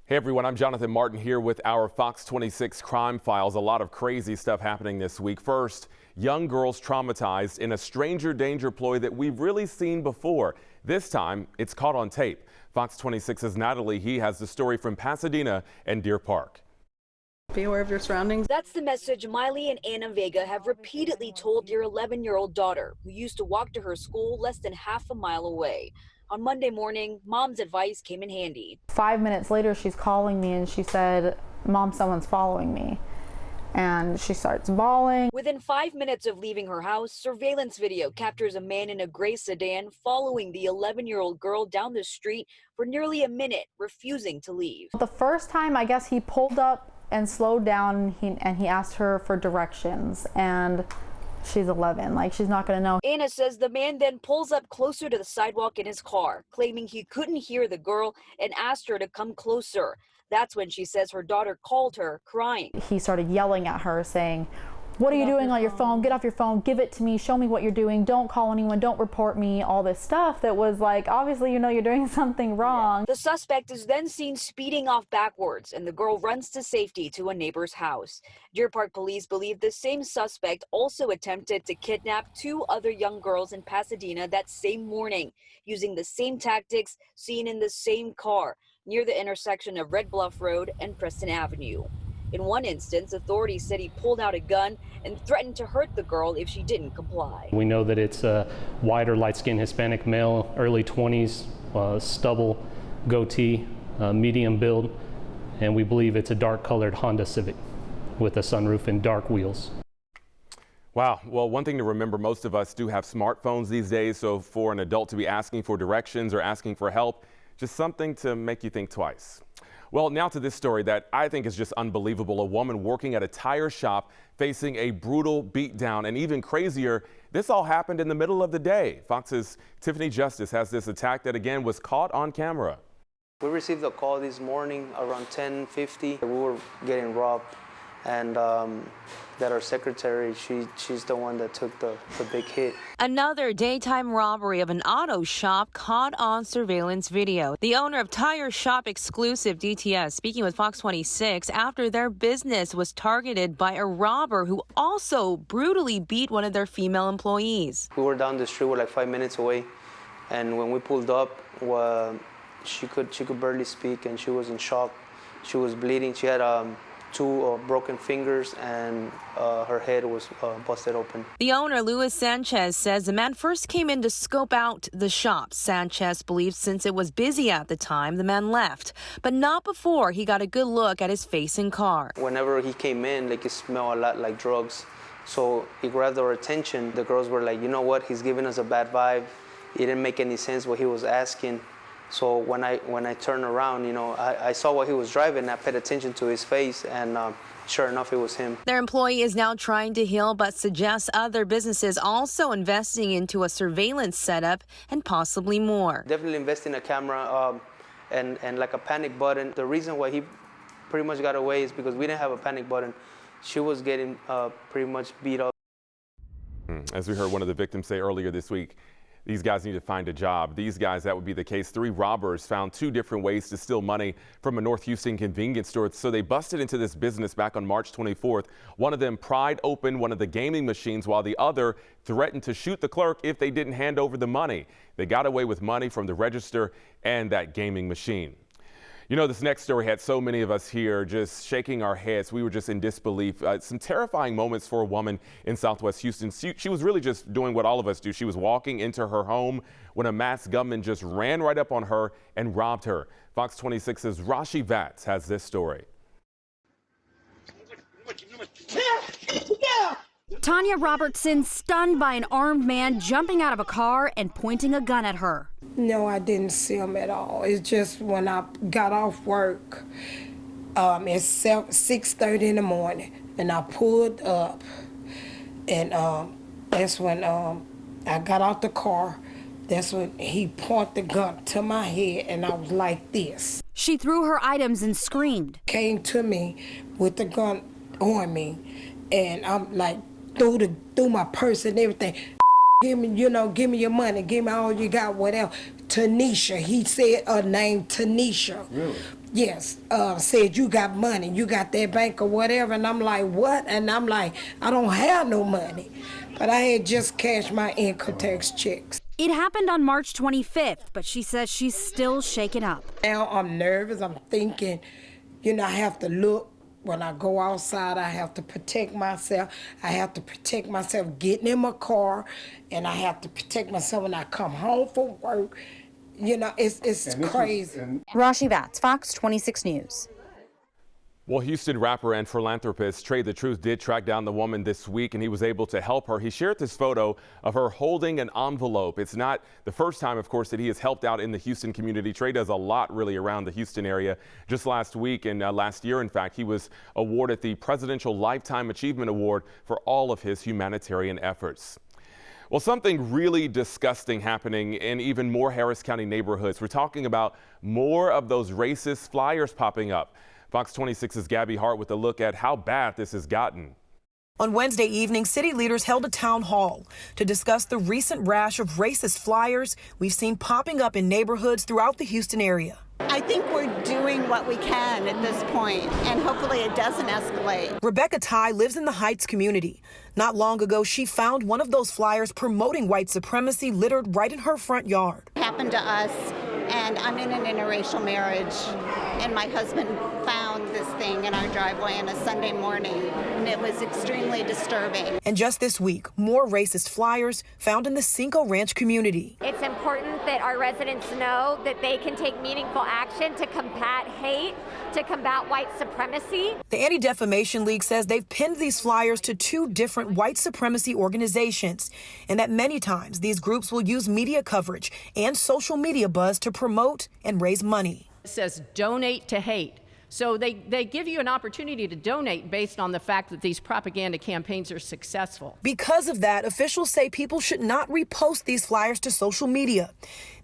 Hey everyone, I'm Jonathan Martin here with our Fox 26 crime files. A lot of crazy stuff happening this week. First, young girls traumatized in a stranger danger ploy that we've really seen before. This time, it's caught on tape. Fox 26's Natalie He has the story from Pasadena and Deer Park. Be aware of your surroundings. That's the message Miley and Anna Vega have repeatedly told their 11-year-old daughter, who used to walk to her school less than half a mile away. On Monday morning, mom's advice came in handy. 5 minutes later, she's calling me and she said, "Mom, someone's following me." And she starts bawling. Within 5 minutes of leaving her house, surveillance video captures a man in a gray sedan following the 11-year-old girl down the street for nearly a minute, refusing to leave. The first time, I guess he pulled up and slowed down and he asked her for directions. And she's 11, like she's not gonna know. Anna says the man then pulls up closer to the sidewalk in his car, claiming he couldn't hear the girl and asked her to come closer. That's when she says her daughter called her, crying. He started yelling at her, saying, "What are you doing on your phone? Get off your phone, give it to me, show me what you're doing, don't call anyone, don't report me," all this stuff that was like, obviously you know you're doing something wrong. The suspect is then seen speeding off backwards, and the girl runs to safety to a neighbor's house. Deer Park police believe the same suspect also attempted to kidnap 2 other young girls in Pasadena that same morning, using the same tactics seen in the same car near the intersection of Red Bluff Road and Preston Avenue. In one instance, authorities said he pulled out a gun and threatened to hurt the girl if she didn't comply. We know that it's a white or light-skinned Hispanic male, early 20s, stubble, goatee, medium build, and we believe it's a dark-colored Honda Civic with a sunroof and dark wheels. Wow. Well, one thing to remember, most of us do have smartphones these days, so for an adult to be asking for directions or asking for help, just something to make you think twice. Well, now to this story that I think is just unbelievable. A woman working at a tire shop facing a brutal beatdown, and even crazier, this all happened in the middle of the day. Fox's Tiffany Justice has this attack that again was caught on camera. We received a call this morning around 10:50. We were getting robbed, and that our secretary, she's the one that took the big hit. Another daytime robbery of an auto shop caught on surveillance video. The owner of Tire Shop Exclusive DTS speaking with Fox 26 after their business was targeted by a robber who also brutally beat one of their female employees. We were down the street, we're like 5 minutes away, and when we pulled up, she could barely speak and she was in shock. She was bleeding. She had 2 broken fingers, and her head was busted open. The owner, Luis Sanchez, says the man first came in to scope out the shop. Sanchez believes since it was busy at the time, the man left, but not before he got a good look at his face and car. Whenever he came in, like, it smelled a lot like drugs, so he grabbed our attention. The girls were like, "You know what? He's giving us a bad vibe. It didn't make any sense what he was asking." So when I turned around, you know, I saw what he was driving. I paid attention to his face, and sure enough, it was him. Their employee is now trying to heal, but suggests other businesses also investing into a surveillance setup and possibly more. Definitely invest in a camera and like a panic button. The reason why he pretty much got away is because we didn't have a panic button. She was getting pretty much beat up. As we heard one of the victims say earlier this week, these guys need to find a job. These guys, that would be the case. 3 robbers found 2 different ways to steal money from a North Houston convenience store. So they busted into this business back on March 24th. One of them pried open one of the gaming machines while the other threatened to shoot the clerk if they didn't hand over the money. They got away with money from the register and that gaming machine. You know, this next story had so many of us here just shaking our heads. We were just in disbelief. Some terrifying moments for a woman in Southwest Houston. She was really just doing what all of us do. She was walking into her home when a masked gunman just ran right up on her and robbed her. Fox 26's Rashi Vats has this story. Tanya Robertson stunned by an armed man jumping out of a car and pointing a gun at her. No, I didn't see him at all. It's just when I got off work, it's 6:30 in the morning, and I pulled up, and that's when I got out the car. That's when he pointed the gun to my head, and I was like this. She threw her items and screamed. Came to me with the gun on me, and I'm like, threw my purse and everything. Give me your money, give me all you got, whatever. Tanisha, he said her name, Tanisha. Really? Yes, said you got money, you got that bank or whatever, and I'm like, what? And I'm like, I don't have no money, but I had just cashed my income tax checks. It happened on March 25th, but she says she's still shaken up. Now I'm nervous. I'm thinking, you know, I have to look. When I go outside, I have to protect myself. I have to protect myself getting in my car, and I have to protect myself when I come home from work. You know, it's crazy. Rashi Batts, Fox 26 News. Well, Houston rapper and philanthropist Trey the Truth did track down the woman this week, and he was able to help her. He shared this photo of her holding an envelope. It's not the first time, of course, that he has helped out in the Houston community. Trey does a lot really around the Houston area. Just last week and last year, in fact, he was awarded the Presidential Lifetime Achievement Award for all of his humanitarian efforts. Well, something really disgusting happening in even more Harris County neighborhoods. We're talking about more of those racist flyers popping up. Fox 26's Gabby Hart with a look at how bad this has gotten. On Wednesday evening, city leaders held a town hall to discuss the recent rash of racist flyers we've seen popping up in neighborhoods throughout the Houston area. I think we're doing what we can at this point, and hopefully it doesn't escalate. Rebecca Ty lives in the Heights community. Not long ago, she found one of those flyers promoting white supremacy littered right in her front yard. It happened to us, and I'm in an interracial marriage, and my husband found this thing in our driveway on a Sunday morning, and it was extremely disturbing. And just this week, more racist flyers found in the Cinco Ranch community. It's important that our residents know that they can take meaningful action to combat hate, to combat white supremacy. The Anti-Defamation League says they've pinned these flyers to 2 different white supremacy organizations, and that many times these groups will use media coverage and social media buzz to promote and raise money. It says donate to hate. So they give you an opportunity to donate based on the fact that these propaganda campaigns are successful. Because of that, officials say people should not repost these flyers to social media.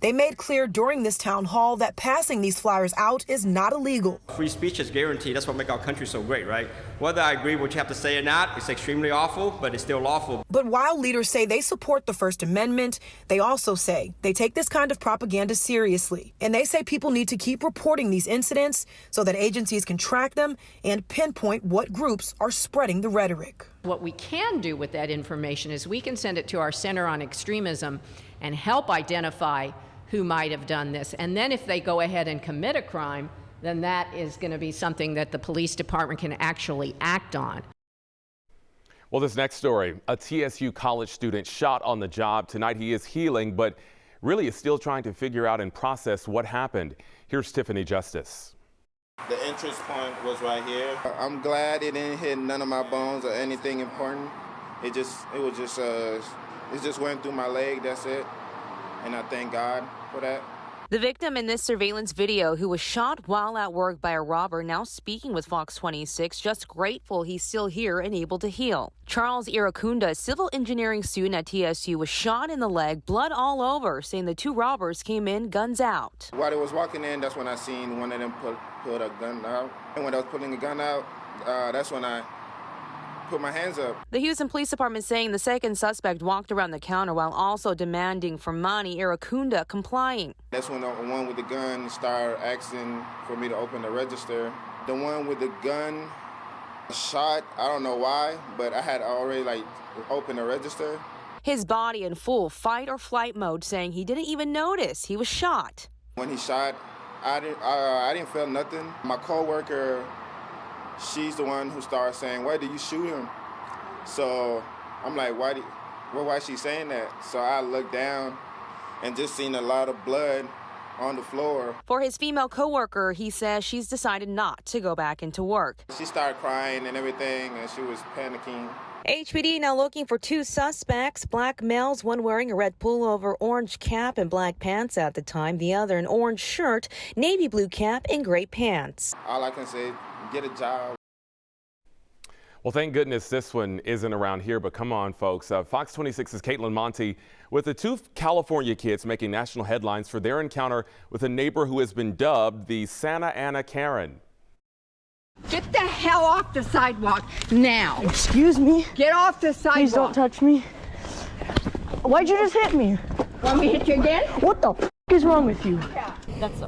They made clear during this town hall that passing these flyers out is not illegal. Free speech is guaranteed. That's what makes our country so great, right? Whether I agree with what you have to say or not, it's extremely awful, but it's still lawful. But while leaders say they support the First Amendment, they also say they take this kind of propaganda seriously. And they say people need to keep reporting these incidents so that agencies can track them and pinpoint what groups are spreading the rhetoric. What we can do with that information is we can send it to our Center on Extremism and help identify who might have done this. And then if they go ahead and commit a crime, then that is going to be something that the police department can actually act on. Well, this next story, a TSU college student shot on the job. Tonight he is healing, but really is still trying to figure out and process what happened. Here's Tiffany Justice. The entrance point was right here. I'm glad it didn't hit none of my bones or anything important. It just went through my leg, that's it. And I thank God for that. The victim in this surveillance video, who was shot while at work by a robber, now speaking with Fox 26, just grateful he's still here and able to heal. Charles Iracunda, a civil engineering student at TSU, was shot in the leg, blood all over, saying the 2 robbers came in guns out. While they was walking in, that's when I seen one of them pull a gun out. And when I was pulling a gun out, that's when I put my hands up. The Houston Police Department saying the second suspect walked around the counter while also demanding for money, Iracunda complying. That's when the one with the gun started asking for me to open the register. The one with the gun shot, I don't know why, but I had already opened the register. His body in full fight or flight mode, saying he didn't even notice he was shot. When he shot, I didn't feel nothing. My coworker, she's the one who started saying, "Why did you shoot him?" So I'm like, why is she saying that? So I looked down and just seen a lot of blood on the floor. For his female coworker, he says she's decided not to go back into work. She started crying and everything, and she was panicking. HPD now looking for 2 suspects, black males, one wearing a red pullover, orange cap, and black pants at the time, the other an orange shirt, navy blue cap, and gray pants. All I can say, get a job. Well, thank goodness this one isn't around here, but come on, folks. Fox 26's Caitlin Monty with the 2 California kids making national headlines for their encounter with a neighbor who has been dubbed the Santa Ana Karen. Get the hell off the sidewalk now. Excuse me? Get off the sidewalk. Please don't touch me. Why'd you just hit me? Want me to hit you again? What the f is wrong with you?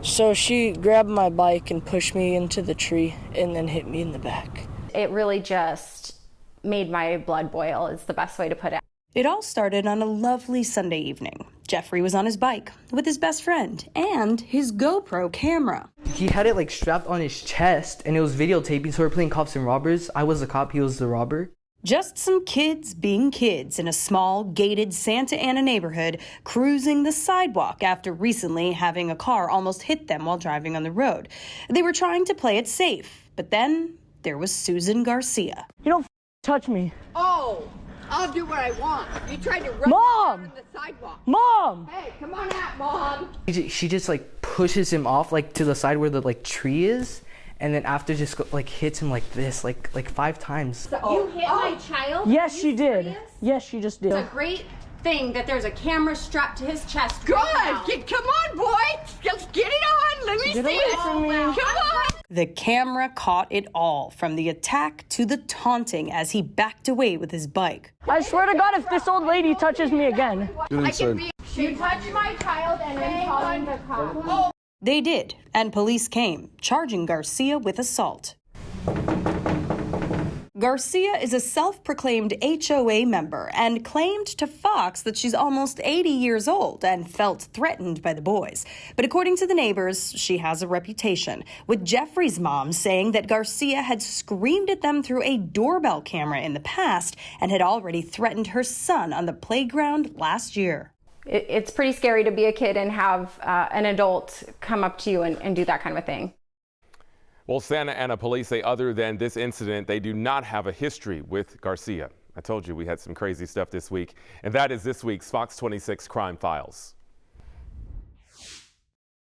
So she grabbed my bike and pushed me into the tree and then hit me in the back. It really just made my blood boil, is the best way to put it. It all started on a lovely Sunday evening. Jeffrey was on his bike with his best friend and his GoPro camera. He had it like strapped on his chest and it was videotaping, so we're playing cops and robbers. I was the cop, he was the robber. Just some kids being kids in a small, gated Santa Ana neighborhood cruising the sidewalk after recently having a car almost hit them while driving on the road. They were trying to play it safe, but then there was Susan Garcia. You don't touch me. Oh, I'll do what I want. You tried to run Mom! on the sidewalk. Mom! Hey, come on out, Mom. She just like pushes him off like to the side where the like tree is, and then after just like hits him like this like 5 times. You hit my child? Yes, she did. Yes, she just did. It's a great thing that there's a camera strapped to his chest. Good. Right now. Come on, boy. Just get it on. Let me Get see away it. from me. Come on. The camera caught it all, from the attack to the taunting as he backed away with his bike. I swear to God, if this old lady touches me again. You touched my child and I'm calling the cops. They did, and police came, charging Garcia with assault. Garcia is a self-proclaimed HOA member and claimed to Fox that she's almost 80 years old and felt threatened by the boys. But according to the neighbors, she has a reputation, with Jeffrey's mom saying that Garcia had screamed at them through a doorbell camera in the past and had already threatened her son on the playground last year. It's pretty scary to be a kid and have an adult come up to you and do that kind of a thing. Well, Santa Ana police say other than this incident, they do not have a history with Garcia. I told you we had some crazy stuff this week, and that is this week's Fox 26 Crime Files.